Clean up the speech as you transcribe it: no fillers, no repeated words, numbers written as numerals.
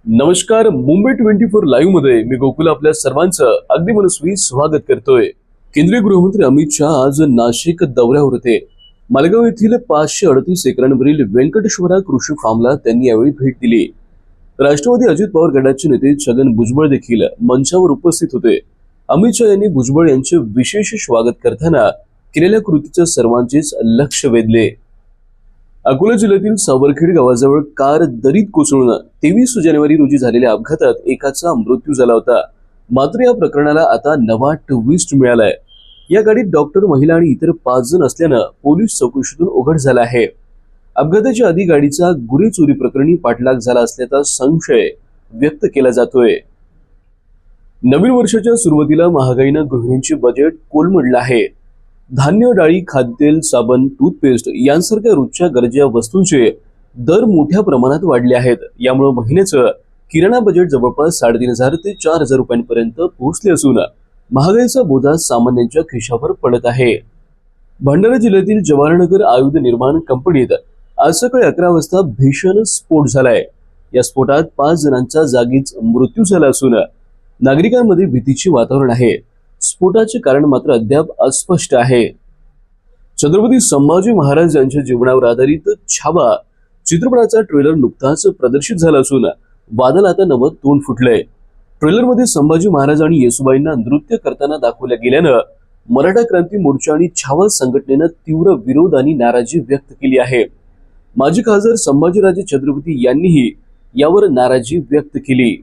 नमस्कार. मुंबई 24 लाईव्ह मध्ये मी गोकुल आपल्या सर्वांचं अगदी मनस्वी स्वागत करतोय. केंद्रीय गृहमंत्री अमित शाह आज नाशिक दौऱ्यावर होते. मालेगाव येथील 538 एकरांवरील व्यंकटेश्वरा कृषी फार्मला त्यांनी यावेळी भेट दिली. राष्ट्रवादी अजित पवार गटाचे नेते छगन भुजबळ देखील मंचावर उपस्थित होते. अमित शाह यांनी भुजबळ यांचे विशेष स्वागत करताना केलेल्या कृतीचे सर्वांचेच लक्ष वेधले. अकोला जिल्ह्यातील सावरखेड गावाजवळ कार दरीत कोसळून 23 जानेवारी रोजी झालेल्या अपघातात एकाचा मृत्यू झाला होता. मात्र या प्रकरणाला आता नवा ट्विस्ट मिळालाय. या गाडीत डॉक्टर, महिला आणि इतर 5 जण असल्यानं पोलीस चौकशीतून उघड झाला आहे. अपघाताच्या आधी गाडीचा गुरे चोरी प्रकरणी पाठलाग झाला असल्याचा संशय व्यक्त केला जातोय. नवीन वर्षाच्या सुरुवातीला महागाईनं गृहिणींचे बजेट कोलमडलं आहे. धान्य, डाळी, खाद्यतेल, साबण, टूथपेस्ट यांसारख्या रोजच्या गरजा वस्तूंचे दर मोठ्या प्रमाणात वाढले आहेत. यामुळे महिन्याचं किराणा बजेट जवळपास 3,500 ते 4,000 रुपयांपर्यंत पोहोचले असून महागाईचा बोजा सामान्यांच्या खिशावर पडत आहे. भंडारा जिल्ह्यातील जवाहरनगर आयुध निर्माण कंपनीत आज सकाळी 11 वाजता भीषण स्फोट झालाय. या स्फोटात 5 जणांचा जागीच मृत्यू झाला असून नागरिकांमध्ये भीतीचे वातावरण आहे. स्फोटाचे कारण मात्र अद्याप अस्पष्ट आहे. छत्रपती संभाजी महाराज यांच्या जीवनावर आधारित छावा चित्रपटाचा ट्रेलर नुकताच प्रदर्शित झाला असून वादाला आता नवं तोंड फुटलंय. ट्रेलरमध्ये संभाजी महाराज आणि येसुबाईंना नृत्य करताना दाखवल्या गेल्यानं मराठा क्रांती मोर्चा आणि छावा संघटनेनं तीव्र विरोध आणि नाराजी व्यक्त केली आहे. माजी खासदार संभाजीराजे छत्रपती यांनीही यावर नाराजी व्यक्त केली.